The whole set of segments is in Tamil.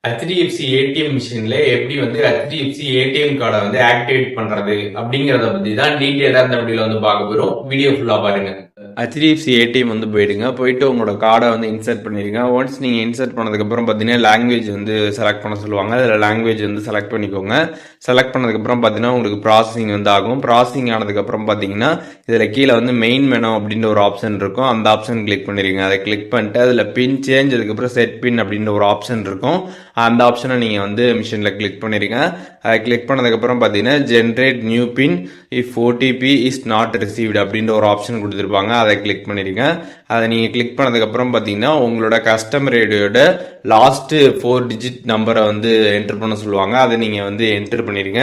HDFC ஏடிஎம் மிஷின்ல எப்படி வந்து HDFC ஏடிஎம் கார்டை வந்து ஆக்டிவேட் பண்றது அப்படிங்கறத பத்தி தான் டீட்டெயிலா இந்த வீடியோல வந்து பார்க்க போறோம். வீடியோ ஃபுல்லா பாருங்க. HDFC ஏடிஎம் வந்து போயிட்டு உங்களோட கார்டை வந்து இன்சர்ட் பண்ணிடுங்க. ஒன்ஸ் நீங்கள் இன்சர்ட் பண்ணதுக்கப்புறம் பார்த்தீங்கன்னா லாங்குவேஜ் வந்து செலக்ட் பண்ண சொல்லுவாங்க. அதில் லாங்குவேஜ் வந்து செலக்ட் பண்ணிக்கோங்க. செலக்ட் பண்ணதுக்கப்புறம் பார்த்தீங்கன்னா உங்களுக்கு ப்ராசஸிங் வந்து ஆகும். ப்ராசஸிங் ஆனதுக்கப்புறம் பார்த்தீங்கன்னா இதில் கீழே வந்து மெயின் மெனு அப்படின்ற ஒரு ஆப்ஷன் இருக்கும். அந்த ஆப்ஷன் கிளிக் பண்ணிடுங்க. அதை கிளிக் பண்ணிட்டு அதில் பின் சேஞ்ச் அதுக்கப்புறம் செட் பின் அப்படின்ற ஒரு ஆப்ஷன் இருக்கும். அந்த ஆப்ஷனை நீங்கள் வந்து மிஷினில் கிளிக் பண்ணிடுங்க. அதை கிளிக் பண்ணதுக்கப்புறம் பார்த்தீங்கன்னா generate new PIN if OTP is not received அப்படின்ற ஒரு ஆப்ஷன் கொடுத்துருப்பாங்க. அதை கிளிக் பண்ணிடுங்க. அதை நீங்கள் கிளிக் பண்ணதுக்கப்புறம் பார்த்தீங்கன்னா உங்களோட கஸ்டமர் ஐடியோட லாஸ்ட்டு 4 டிஜிட் நம்பரை வந்து என்டர் பண்ண சொல்லுவாங்க. அதை நீங்கள் வந்து என்டர் பண்ணிடுங்க.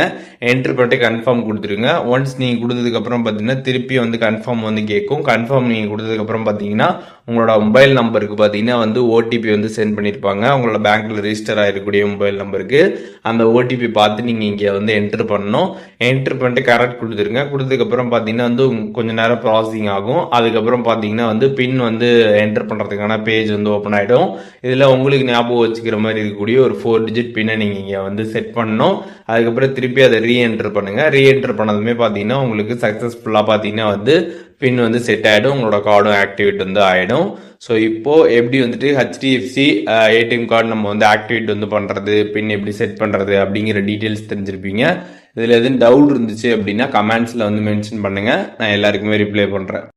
என்டர் பண்ணிட்டு கன்ஃபார்ம் கொடுத்துருங்க. ஒன்ஸ் நீங்கள் கொடுத்ததுக்கப்புறம் பார்த்தீங்கன்னா திருப்பி வந்து கன்ஃபார்ம் வந்து கேட்கும். கன்ஃபார்ம் நீங்கள் கொடுத்ததுக்கப்புறம் பார்த்தீங்கன்னா உங்களோட மொபைல் நம்பருக்கு பார்த்தீங்கன்னா வந்து ஓடிபி வந்து சென்ட் பண்ணியிருப்பாங்க. உங்களோட பேங்க்கில் ரிஜிஸ்டர் ஆகிருக்கக்கூடிய மொபைல் நம்பருக்கு அந்த ஓடிபி பார்த்து நீங்கள் இங்கே வந்து என்டர் பண்ணணும். என்டர் பண்ணிட்டு கரெக்ட் கொடுத்துருங்க. கொடுத்ததுக்கப்புறம் பார்த்தீங்கன்னா வந்து கொஞ்சம் நேரம் ப்ராசஸிங் ஆகும். அதுக்கப்புறம் பார்த்தீங்கன்னா வந்து பின் வந்து என்டர் பண்ணுறதுக்கான பேஜ் வந்து ஓப்பன் ஆகிடும். இதில் உங்களுக்கு ஞாபகம் வச்சுக்கிற மாதிரி இருக்கக்கூடிய ஒரு 4 டிஜிட் பின்னை நீங்கள் இங்கே வந்து செட் பண்ணணும். அதுக்கப்புறம் திருப்பி அதை ரீஎன்டர் பண்ணுங்கள். ரீஎன்டர் பண்ணதுமே பார்த்தீங்கன்னா உங்களுக்கு சக்ஸஸ்ஃபுல்லாக பார்த்தீங்கன்னா வந்து பின் வந்து செட் ஆகிடும். உங்களோட கார்டும் ஆக்டிவேட் வந்து ஆகிடும். ஸோ இப்போது எப்படி வந்துட்டு HDFC ஏடிஎம் கார்டு நம்ம வந்து ஆக்டிவேட் வந்து பண்ணுறது, பின் எப்படி செட் பண்ணுறது அப்படிங்கிற டீட்டெயில்ஸ் தெரிஞ்சிருப்பீங்க. இதில் எதுவும் டவுட் இருந்துச்சு அப்படின்னா கமெண்ட்ஸில் வந்து மென்ஷன் பண்ணுங்கள். நான் எல்லாருக்குமே ரிப்ளை பண்ணுறேன்.